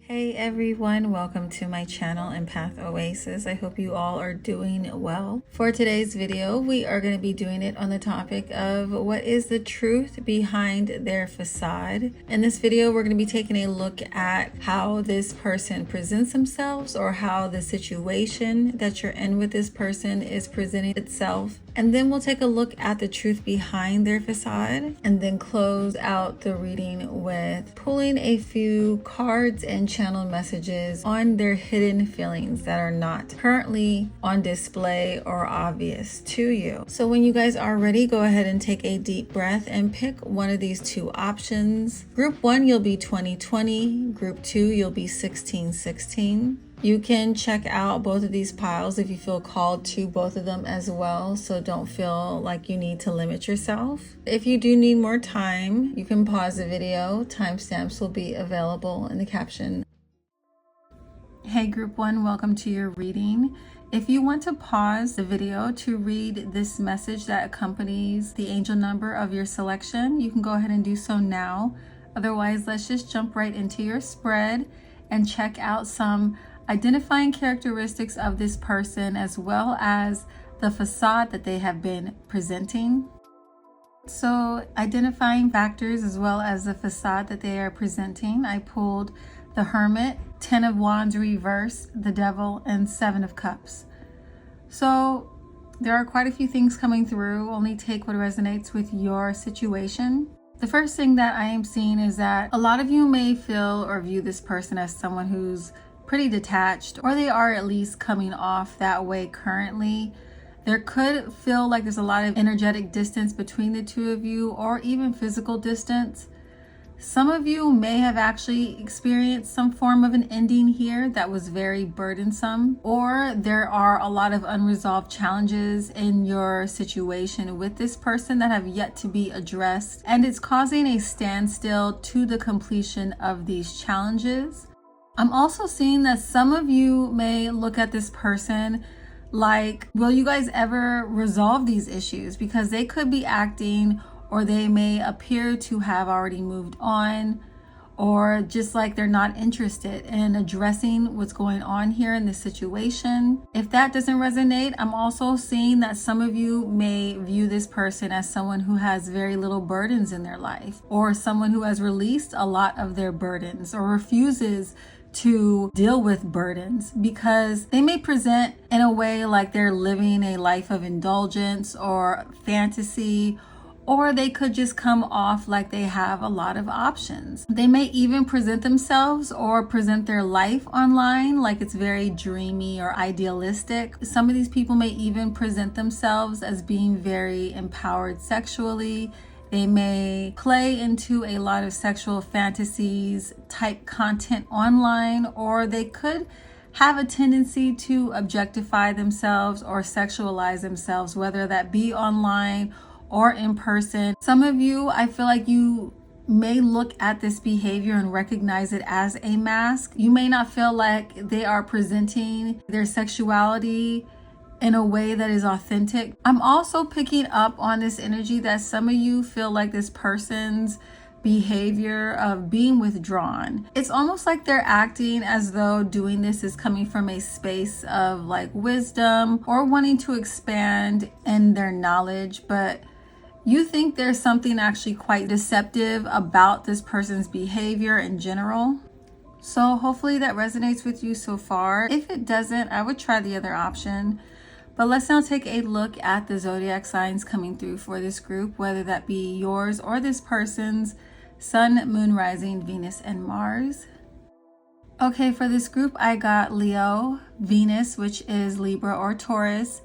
Hey everyone, welcome to my channel EmpathOasis. I hope you all are doing well. For today's video, we are going to be doing it on the topic of what is the truth behind their facade. In this video, we're going to be taking a look at how this person presents themselves or how the situation that you're in with this person is presenting itself. And then we'll take a look at the truth behind their facade and then close out the reading with pulling a few cards and channeled messages on their hidden feelings that are not currently on display or obvious to you. So when you guys are ready, go ahead and take a deep breath and pick one of these two options. Group 1, you'll be 2020. Group 2, you'll be 1616. You can check out both of these piles if you feel called to both of them as well, so don't feel like you need to limit yourself. If you do need more time, you can pause the video. Timestamps will be available in the caption. Hey Group 1, welcome to your reading. If you want to pause the video to read this message that accompanies the angel number of your selection, you can go ahead and do so now. Otherwise, let's just jump right into your spread and check out some identifying characteristics of this person as well as the facade that they have been presenting. So identifying factors as well as the facade that they are presenting, I pulled the Hermit, 10 of Wands reverse, the Devil, and 7 of Cups. So there are quite a few things coming through. Only take what resonates with your situation. The first thing that I am seeing is that a lot of you may feel or view this person as someone who's pretty detached, or they are at least coming off that way currently. There could feel like there's a lot of energetic distance between the two of you, or even physical distance. Some of you may have actually experienced some form of an ending here that was very burdensome, or there are a lot of unresolved challenges in your situation with this person that have yet to be addressed, and it's causing a standstill to the completion of these challenges. I'm also seeing that some of you may look at this person like, will you guys ever resolve these issues? Because they could be acting, or they may appear to have already moved on, or just like they're not interested in addressing what's going on here in this situation. If that doesn't resonate, I'm also seeing that some of you may view this person as someone who has very little burdens in their life, or someone who has released a lot of their burdens or refuses to deal with burdens, because they may present in a way like they're living a life of indulgence or fantasy, or they could just come off like they have a lot of options. They may even present themselves or present their life online like it's very dreamy or idealistic. Some of these people may even present themselves as being very empowered sexually. They may play into a lot of sexual fantasies type content online, or they could have a tendency to objectify themselves or sexualize themselves, whether that be online or in person. Some of you, I feel like you may look at this behavior and recognize it as a mask. You may not feel like they are presenting their sexuality in a way that is authentic. I'm also picking up on this energy that some of you feel like this person's behavior of being withdrawn, it's almost like they're acting as though doing this is coming from a space of like wisdom or wanting to expand in their knowledge, but you think there's something actually quite deceptive about this person's behavior in general. So hopefully that resonates with you so far. If it doesn't, I would try the other option. But let's now take a look at the zodiac signs coming through for this group, whether that be yours or this person's Sun, Moon, Rising, Venus, and Mars. Okay, for this group, I got Leo, Venus, which is Libra or Taurus,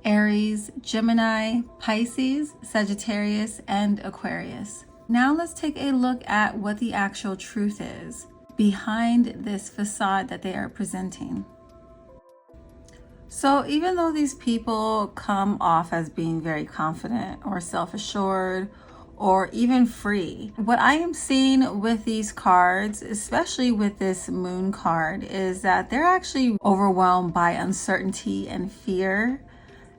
Aries, Gemini, Pisces, Sagittarius, and Aquarius. Now let's take a look at what the actual truth is behind this facade that they are presenting. So even though these people come off as being very confident or self-assured or even free, what I am seeing with these cards, especially with this Moon card, is that they're actually overwhelmed by uncertainty and fear.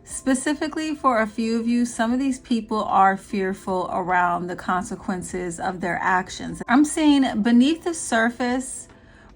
Specifically for a few of you, some of these people are fearful around the consequences of their actions. I'm seeing beneath the surface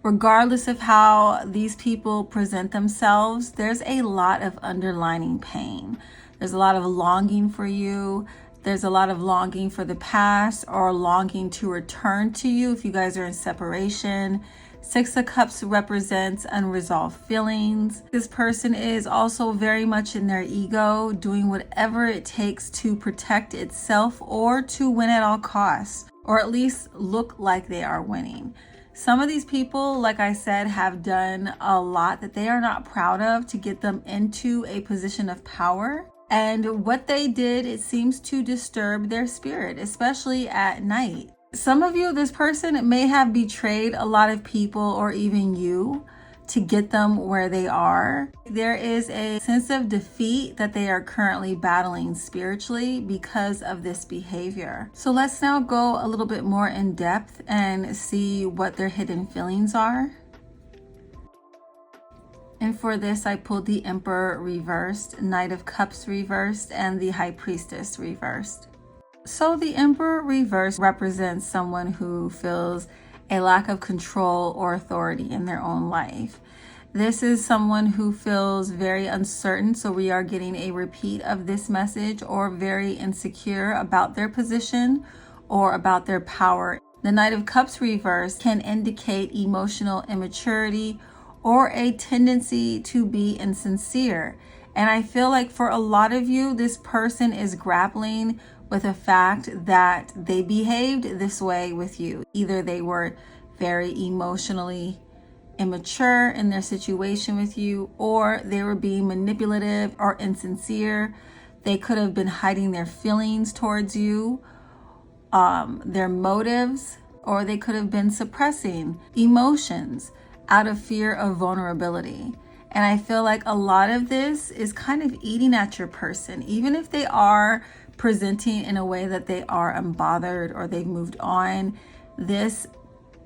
regardless of how these people present themselves, there's a lot of underlying pain. There's a lot of longing for you. There's a lot of longing for the past or longing to return to you if you guys are in separation. Six of Cups represents unresolved feelings. This person is also very much in their ego, doing whatever it takes to protect itself or to win at all costs, or at least look like they are winning. Some of these people, like I said, have done a lot that they are not proud of to get them into a position of power. And what they did, it seems to disturb their spirit, especially at night. Some of you, this person may have betrayed a lot of people or even you to get them where they are. There is a sense of defeat that they are currently battling spiritually because of this behavior. So let's now go a little bit more in depth and see what their hidden feelings are. And for this, I pulled the Emperor reversed, Knight of Cups reversed, and the High Priestess reversed. So the Emperor reversed represents someone who feels a lack of control or authority in their own life. This is someone who feels very uncertain, so we are getting a repeat of this message, or very insecure about their position or about their power. The Knight of Cups reversed can indicate emotional immaturity or a tendency to be insincere. And I feel like for a lot of you, this person is grappling with the fact that they behaved this way with you. Either they were very emotionally immature in their situation with you, or they were being manipulative or insincere. They could have been hiding their feelings towards you, their motives, or they could have been suppressing emotions out of fear of vulnerability. And I feel like a lot of this is kind of eating at your person, even if they are presenting in a way that they are unbothered or they've moved on. This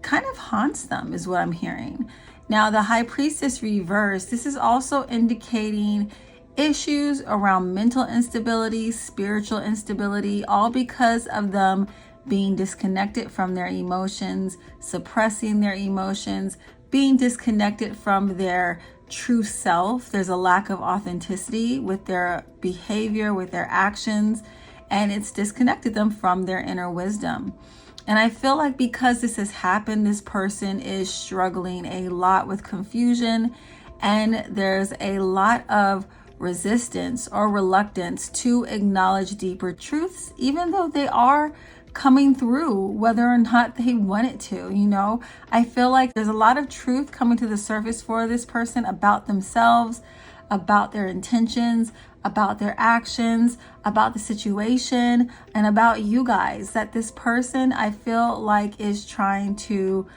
kind of haunts them is what I'm hearing. Now, the High Priestess reverse, this is also indicating issues around mental instability, spiritual instability, all because of them being disconnected from their emotions, suppressing their emotions, being disconnected from their true self. There's a lack of authenticity with their behavior, with their actions, and it's disconnected them from their inner wisdom. And I feel like because this has happened, this person is struggling a lot with confusion, and there's a lot of resistance or reluctance to acknowledge deeper truths, even though they are coming through, whether or not they want it to. I feel like there's a lot of truth coming to the surface for this person about themselves, about their intentions, about their actions, about the situation, and about you guys, that this person, I feel like, is trying to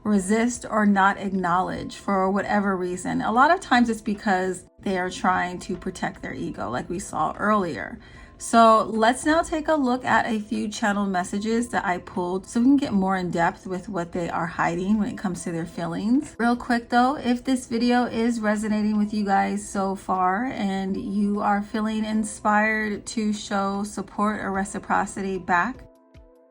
resist or not acknowledge for whatever reason. A lot of times it's because they are trying to protect their ego, like we saw earlier. So let's now take a look at a few channel messages that I pulled so we can get more in depth with what they are hiding when it comes to their feelings. Real quick though, if this video is resonating with you guys so far and you are feeling inspired to show support or reciprocity back,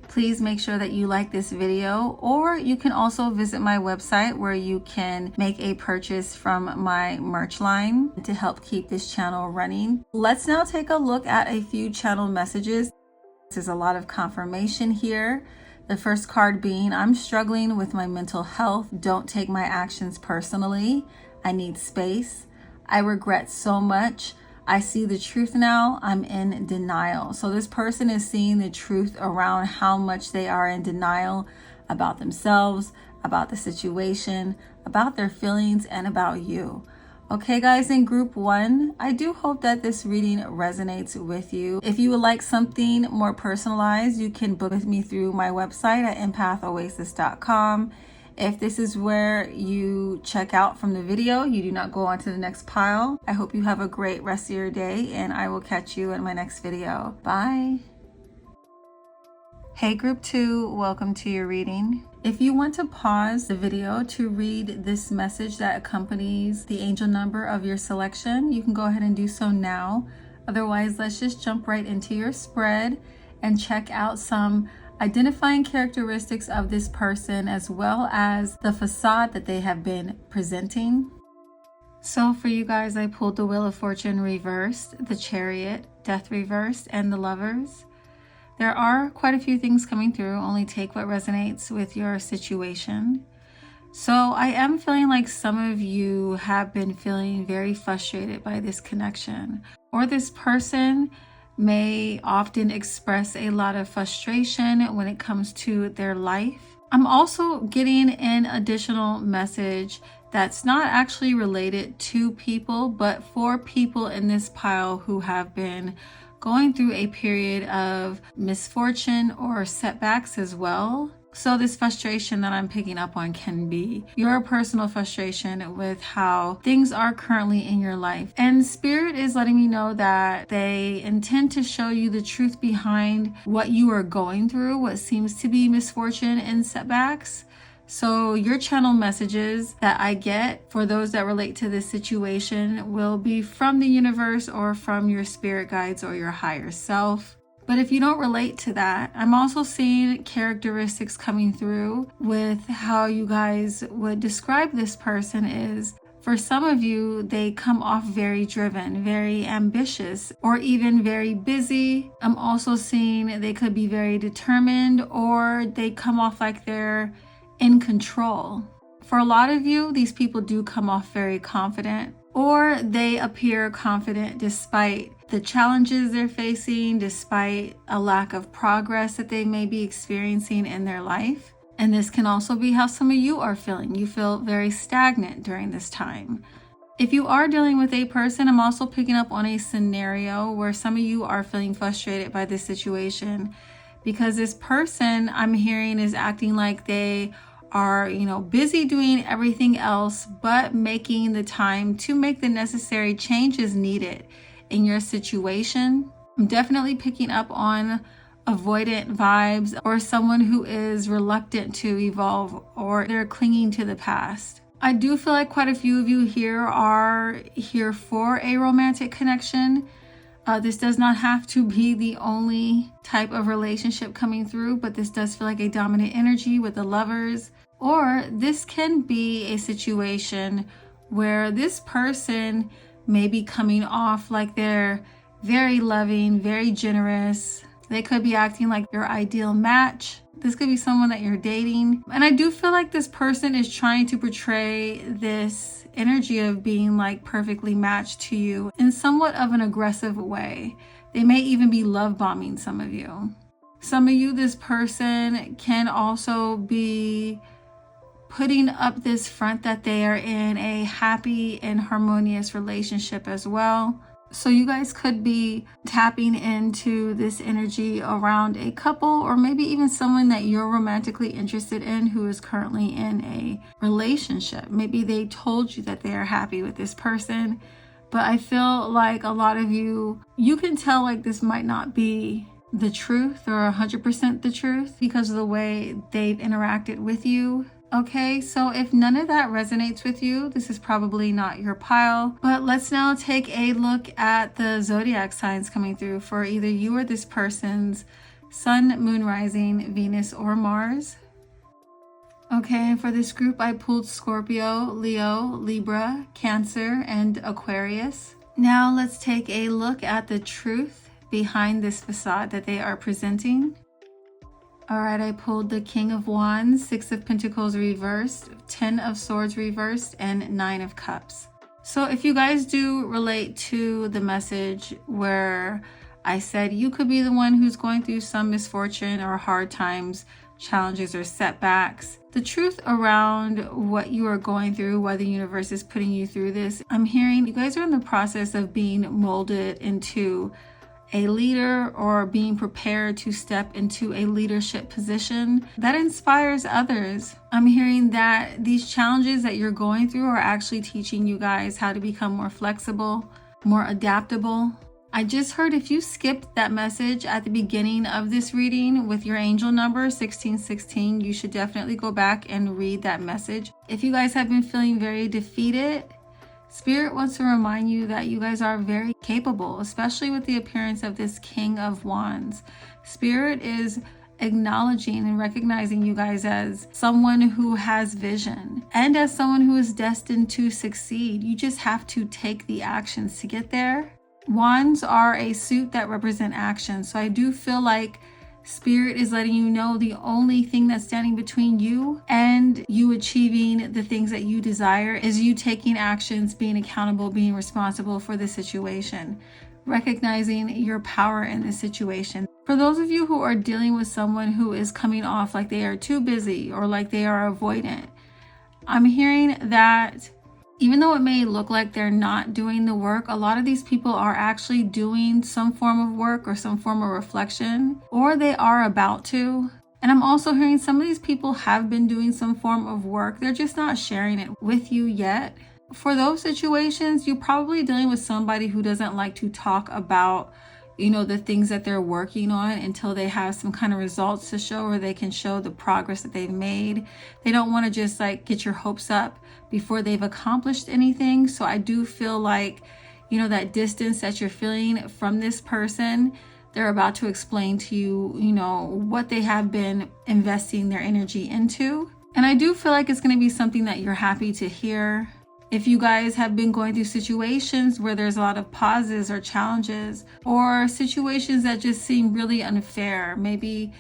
please make sure that you like this video, or you can also visit my website where you can make a purchase from my merch line to help keep this channel running. Let's now take a look at a few channel messages. There's a lot of confirmation here. The first card being, I'm struggling with my mental health. Don't take my actions personally. I need space. I regret so much. I see the truth now. I'm in denial. So this person is seeing the truth around how much they are in denial about themselves, about the situation, about their feelings, and about you. Okay, guys, in group 1, I do hope that this reading resonates with you. If you would like something more personalized, you can book with me through my website at EmpathOasis.com. If this is where you check out from the video, you do not go on to the next pile. I hope you have a great rest of your day, and I will catch you in my next video. Bye. Hey group 2, welcome to your reading. If you want to pause the video to read this message that accompanies the angel number of your selection, you can go ahead and do so now. Otherwise, let's just jump right into your spread and check out some identifying characteristics of this person as well as the facade that they have been presenting. So for you guys, I pulled the Wheel of Fortune reversed, the Chariot, Death reversed, and the Lovers. There are quite a few things coming through. Only take what resonates with your situation. So I am feeling like some of you have been feeling very frustrated by this connection, or this person may often express a lot of frustration when it comes to their life. I'm also getting an additional message that's not actually related to people, but for people in this pile who have been going through a period of misfortune or setbacks as well. So this frustration that I'm picking up on can be your personal frustration with how things are currently in your life. And Spirit is letting me know that they intend to show you the truth behind what you are going through, what seems to be misfortune and setbacks. So your channel messages that I get for those that relate to this situation will be from the universe or from your spirit guides or your higher self. But if you don't relate to that, I'm also seeing characteristics coming through with how you guys would describe this person is. For some of you, they come off very driven, very ambitious, or even very busy. I'm also seeing they could be very determined, or they come off like they're in control. For a lot of you, these people do come off very confident, or they appear confident despite the challenges they're facing, despite a lack of progress that they may be experiencing in their life. And this can also be how some of you are feeling. You feel very stagnant during this time. If you are dealing with a person, I'm also picking up on a scenario where some of you are feeling frustrated by this situation, because this person I'm hearing is acting like they are, busy doing everything else, but making the time to make the necessary changes needed in your situation. I'm definitely picking up on avoidant vibes, or someone who is reluctant to evolve, or they're clinging to the past. I do feel like quite a few of you here are here for a romantic connection. This does not have to be the only type of relationship coming through, but this does feel like a dominant energy with the Lovers. Or this can be a situation where this person may be coming off like they're very loving, very generous. They could be acting like your ideal match. This could be someone that you're dating. And I do feel like this person is trying to portray this energy of being like perfectly matched to you in somewhat of an aggressive way. They may even be love bombing some of you. Some of you, this person can also be putting up this front that they are in a happy and harmonious relationship as well. So you guys could be tapping into this energy around a couple, or maybe even someone that you're romantically interested in who is currently in a relationship. Maybe they told you that they are happy with this person, but I feel like a lot of you can tell like this might not be the truth or 100% the truth because of the way they've interacted with you. Okay, so if none of that resonates with you, this is probably not your pile. But let's now take a look at the zodiac signs coming through for either you or this person's sun, moon, rising, Venus, or Mars. Okay, for this group, I pulled Scorpio, Leo, Libra, Cancer, and Aquarius. Now let's take a look at the truth behind this facade that they are presenting. All right, I pulled the King of Wands, 6 of Pentacles reversed, 10 of Swords reversed, and 9 of Cups. So if you guys do relate to the message where I said you could be the one who's going through some misfortune or hard times, challenges, or setbacks, the truth around what you are going through, why the universe is putting you through this, I'm hearing you guys are in the process of being molded into a leader or being prepared to step into a leadership position that inspires others. I'm hearing that these challenges that you're going through are actually teaching you guys how to become more flexible, more adaptable. I just heard if you skipped that message at the beginning of this reading with your angel number 1616, you should definitely go back and read that message. If you guys have been feeling very defeated, Spirit wants to remind you that you guys are very capable, especially with the appearance of this King of Wands. Spirit is acknowledging and recognizing you guys as someone who has vision and as someone who is destined to succeed. You just have to take the actions to get there. Wands are a suit that represent action. So I do feel like Spirit is letting you know the only thing that's standing between you and you achieving the things that you desire is you taking actions, being accountable, being responsible for the situation, recognizing your power in this situation. For those of you who are dealing with someone who is coming off like they are too busy or like they are avoidant, I'm hearing that even though it may look like they're not doing the work, a lot of these people are actually doing some form of work or some form of reflection, or they are about to. And I'm also hearing some of these people have been doing some form of work. They're just not sharing it with you yet. For those situations, you're probably dealing with somebody who doesn't like to talk about the things that they're working on until they have some kind of results to show, or they can show the progress that they've made. They don't want to just get your hopes up before they've accomplished anything. So I do feel like, that distance that you're feeling from this person, they're about to explain to you, what they have been investing their energy into. And I do feel like it's going to be something that you're happy to hear. If you guys have been going through situations where there's a lot of pauses or challenges, or situations that just seem really unfair, maybe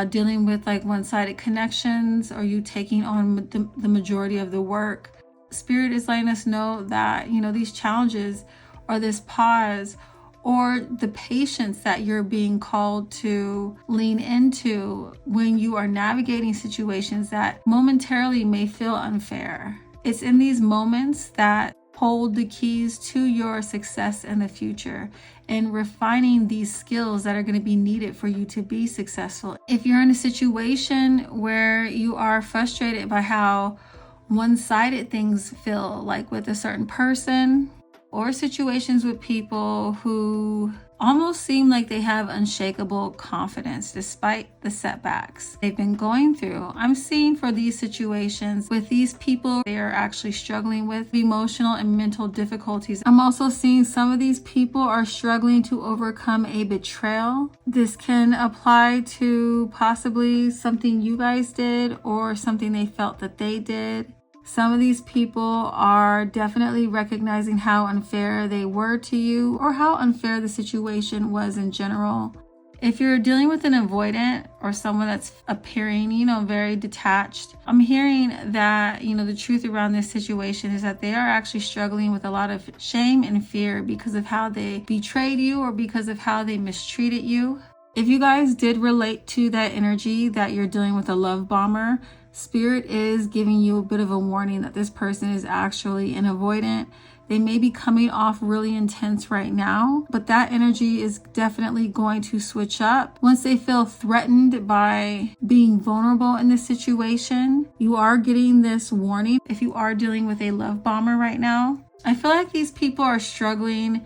dealing with one-sided connections, or you taking on the majority of the work, Spirit is letting us know that, these challenges or this pause or the patience that you're being called to lean into when you are navigating situations that momentarily may feel unfair. It's in these moments that hold the keys to your success in the future and refining these skills that are going to be needed for you to be successful. If you're in a situation where you are frustrated by how one-sided things feel, like with a certain person, or situations with people who almost seem like they have unshakable confidence despite the setbacks they've been going through. I'm seeing for these situations with these people, they are actually struggling with emotional and mental difficulties. I'm also seeing some of these people are struggling to overcome a betrayal. This can apply to possibly something you guys did or something they felt that they did. Some of these people are definitely recognizing how unfair they were to you or how unfair the situation was in general. If you're dealing with an avoidant or someone that's appearing, very detached, I'm hearing that, the truth around this situation is that they are actually struggling with a lot of shame and fear because of how they betrayed you or because of how they mistreated you. If you guys did relate to that energy that you're dealing with a love bomber, Spirit is giving you a bit of a warning that this person is actually an avoidant. They may be coming off really intense right now, but that energy is definitely going to switch up once they feel threatened by being vulnerable in this situation. You are getting this warning if you are dealing with a love bomber right now. I feel like these people are struggling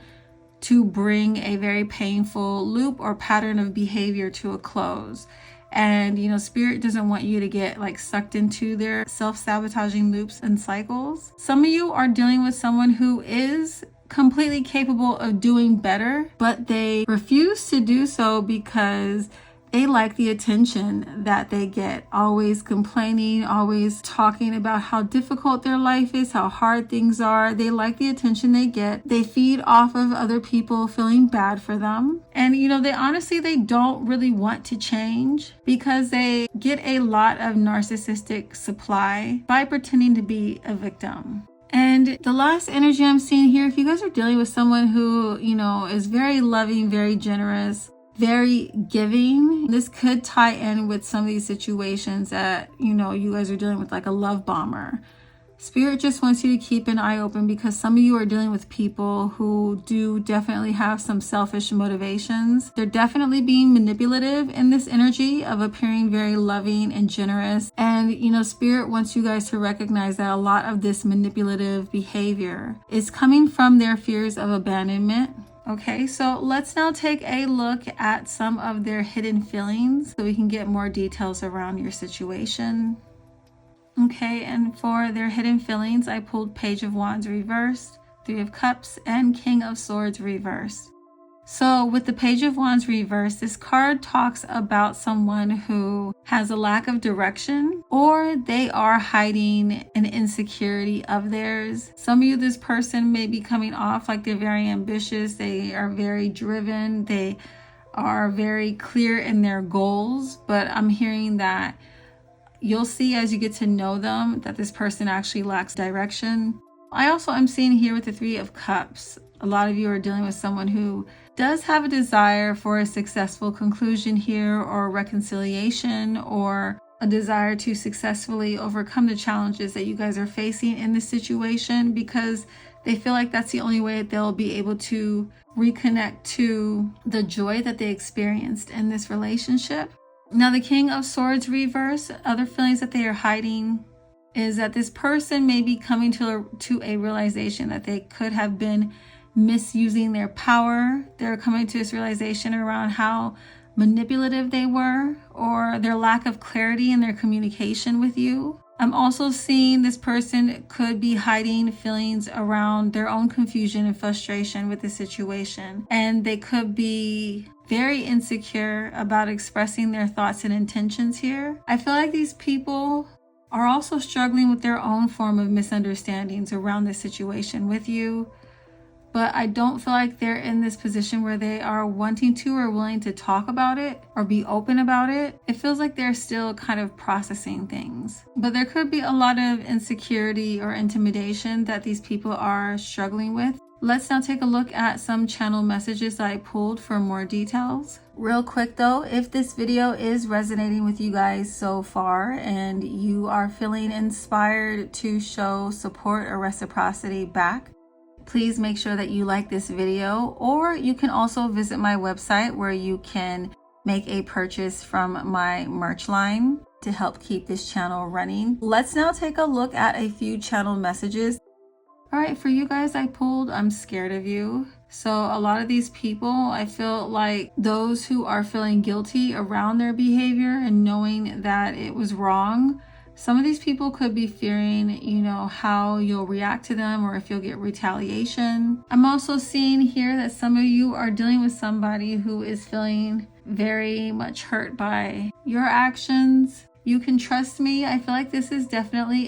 to bring a very painful loop or pattern of behavior to a close. And, Spirit doesn't want you to get sucked into their self-sabotaging loops and cycles. Some of you are dealing with someone who is completely capable of doing better, but they refuse to do so because they like the attention that they get, always complaining, always talking about how difficult their life is, how hard things are. They like the attention they get. They feed off of other people feeling bad for them. And, they don't really want to change because they get a lot of narcissistic supply by pretending to be a victim. And the last energy I'm seeing here, if you guys are dealing with someone who, is very loving, very generous, very giving, this could tie in with some of these situations that, you guys are dealing with a love bomber. Spirit just wants you to keep an eye open because some of you are dealing with people who do definitely have some selfish motivations. They're definitely being manipulative in this energy of appearing very loving and generous. And, Spirit wants you guys to recognize that a lot of this manipulative behavior is coming from their fears of abandonment. Okay, so let's now take a look at some of their hidden feelings so we can get more details around your situation. Okay, and for their hidden feelings, I pulled Page of Wands reversed, Three of Cups, and King of Swords reversed. So with the Page of Wands reversed, this card talks about someone who has a lack of direction, or they are hiding an insecurity of theirs. Some of you, this person may be coming off like they're very ambitious. They are very driven. They are very clear in their goals, but I'm hearing that you'll see as you get to know them that this person actually lacks direction. I also am seeing here with the Three of Cups, a lot of you are dealing with someone who does have a desire for a successful conclusion here, or reconciliation, or a desire to successfully overcome the challenges that you guys are facing in this situation, because they feel like that's the only way that they'll be able to reconnect to the joy that they experienced in this relationship. Now, the King of Swords reverse, other feelings that they are hiding is that this person may be coming to a realization that they could have been misusing their power. They're coming to this realization around how manipulative they were, or their lack of clarity in their communication with you. I'm also seeing this person could be hiding feelings around their own confusion and frustration with the situation, and they could be very insecure about expressing their thoughts and intentions here. I feel like these people are also struggling with their own form of misunderstandings around this situation with you, but I don't feel like they're in this position where they are wanting to or willing to talk about it or be open about it. It feels like they're still kind of processing things, but there could be a lot of insecurity or intimidation that these people are struggling with. Let's now take a look at some channel messages that I pulled for more details. Real quick though, if this video is resonating with you guys so far and you are feeling inspired to show support or reciprocity back, please make sure that you like this video, or you can also visit my website where you can make a purchase from my merch line to help keep this channel running. Let's now take a look at a few channel messages. All right, for you guys I pulled, I'm scared of you. So a lot of these people, I feel like those who are feeling guilty around their behavior and knowing that it was wrong, some of these people could be fearing, how you'll react to them, or if you'll get retaliation. I'm also seeing here that some of you are dealing with somebody who is feeling very much hurt by your actions. You can trust me. I feel like this is definitely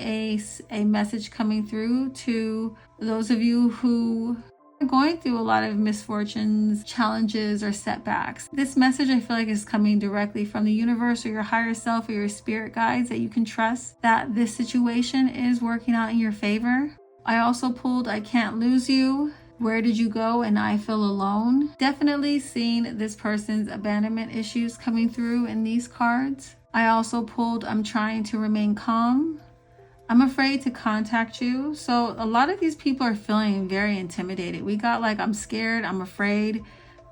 a message coming through to those of you who are going through a lot of misfortunes, challenges, or setbacks. This message I feel like is coming directly from the universe or your higher self or your spirit guides, that you can trust that this situation is working out in your favor. I also pulled I Can't Lose You. Where did you go? And I feel alone. Definitely seeing this person's abandonment issues coming through in these cards. I also pulled I'm Trying to Remain Calm. I'm afraid to contact you. So a lot of these people are feeling very intimidated. We got like I'm scared, I'm afraid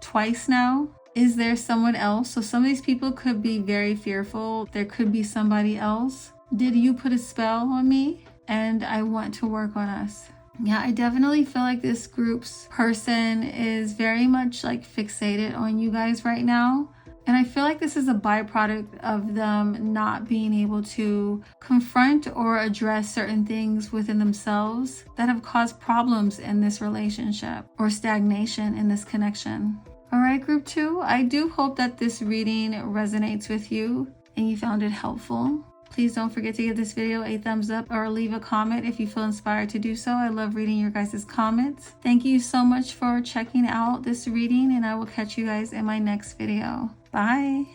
twice now. Is there someone else? So some of these people could be very fearful. There could be somebody else. Did you put a spell on me? And I want to work on us. Yeah, I definitely feel like this group's person is very much like fixated on you guys right now. And I feel like this is a byproduct of them not being able to confront or address certain things within themselves that have caused problems in this relationship or stagnation in this connection. All right, group 2, I do hope that this reading resonates with you and you found it helpful. Please don't forget to give this video a thumbs up or leave a comment if you feel inspired to do so. I love reading your guys' comments. Thank you so much for checking out this reading, and I will catch you guys in my next video. Bye.